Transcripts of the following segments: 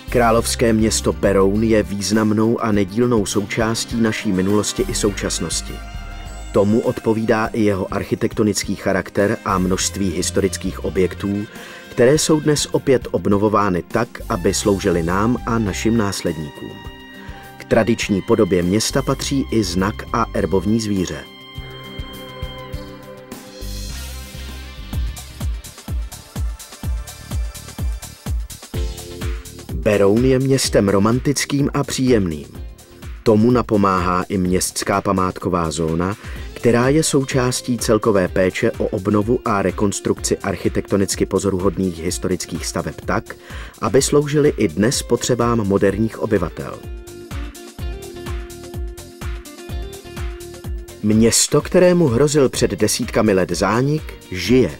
Královské město Beroun je významnou a nedílnou součástí naší minulosti i současnosti. Tomu odpovídá i jeho architektonický charakter a množství historických objektů, které jsou dnes opět obnovovány tak, aby sloužily nám a našim následníkům. K tradiční podobě města patří i znak a erbovní zvíře. Beroun je městem romantickým a příjemným. Tomu napomáhá i městská památková zóna, která je součástí celkové péče o obnovu a rekonstrukci architektonicky pozoruhodných historických staveb tak, aby sloužily i dnes potřebám moderních obyvatel. Město, kterému hrozil před desítkami let zánik, žije.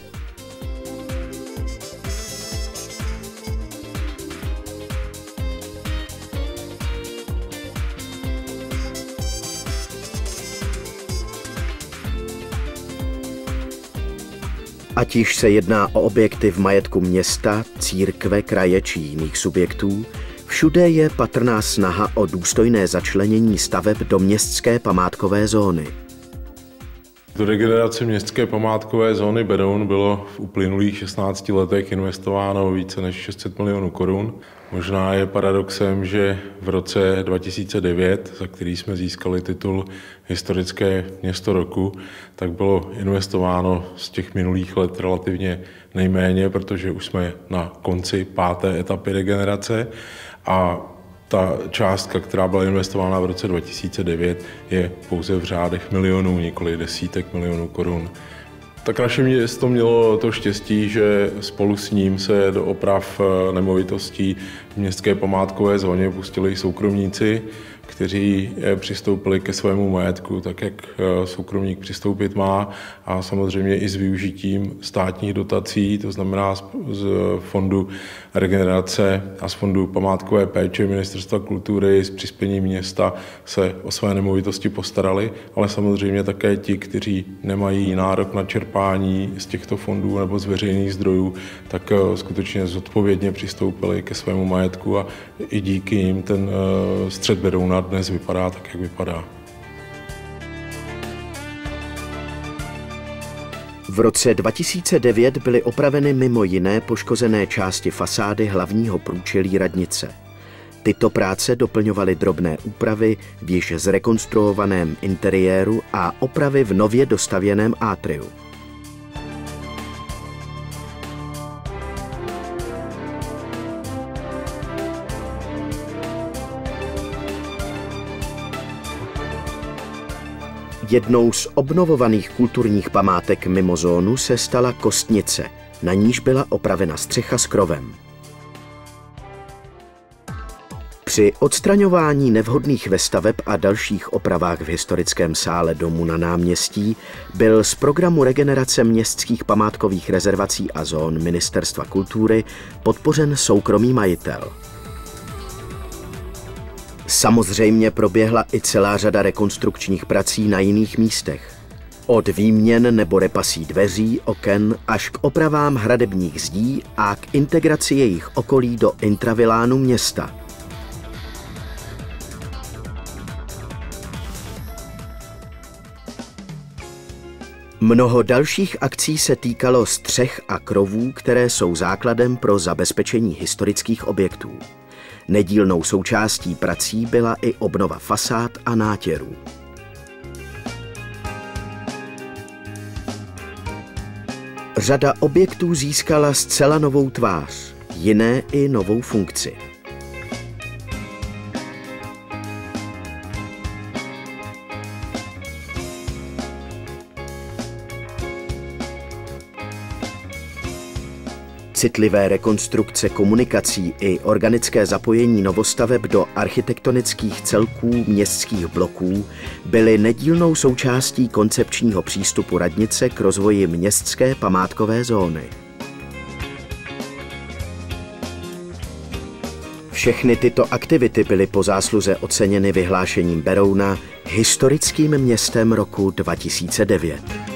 Ať již se jedná o objekty v majetku města, církve, kraje či jiných subjektů, všude je patrná snaha o důstojné začlenění staveb do městské památkové zóny. Do regenerace městské památkové zóny Beroun bylo v uplynulých 16 letech investováno více než 600 milionů korun. Možná je paradoxem, že v roce 2009, za který jsme získali titul Historické město roku, tak bylo investováno z těch minulých let relativně nejméně, protože už jsme na konci 5. etapy regenerace a ta částka, která byla investována v roce 2009, je pouze v řádech milionů, nikoli desítek milionů korun. Tak naše město mělo to štěstí, že spolu s ním se do oprav nemovitostí v městské památkové zóně pustili soukromníci, kteří přistoupili ke svému majetku tak, jak soukromník přistoupit má a samozřejmě i s využitím státních dotací, to znamená z fondu regenerace a z fondu památkové péče Ministerstva kultury s přispěním města se o své nemovitosti postarali, ale samozřejmě také ti, kteří nemají nárok na čerpání z těchto fondů nebo z veřejných zdrojů, tak skutečně zodpovědně přistoupili ke svému majetku a i díky nim ten střed Berouna dnes vypadá tak, jak vypadá. V roce 2009 byly opraveny mimo jiné poškozené části fasády hlavního průčelí radnice. Tyto práce doplňovaly drobné úpravy v již zrekonstruovaném interiéru a opravy v nově dostavěném atriu. Jednou z obnovovaných kulturních památek mimo zónu se stala kostnice, na níž byla opravena střecha s krovem. Při odstraňování nevhodných vestaveb a dalších opravách v historickém sále domu na náměstí byl z programu regenerace městských památkových rezervací a zón Ministerstva kultury podpořen soukromý majitel. Samozřejmě proběhla i celá řada rekonstrukčních prací na jiných místech. Od výměn nebo repasí dveří, oken až k opravám hradebních zdí a k integraci jejich okolí do intravilánu města. Mnoho dalších akcí se týkalo střech a krovů, které jsou základem pro zabezpečení historických objektů. Nedílnou součástí prací byla i obnova fasád a nátěrů. Řada objektů získala zcela novou tvář, jiné i novou funkci. Citlivé rekonstrukce komunikací i organické zapojení novostaveb do architektonických celků městských bloků byly nedílnou součástí koncepčního přístupu radnice k rozvoji městské památkové zóny. Všechny tyto aktivity byly po zásluze oceněny vyhlášením Berouna historickým městem roku 2009.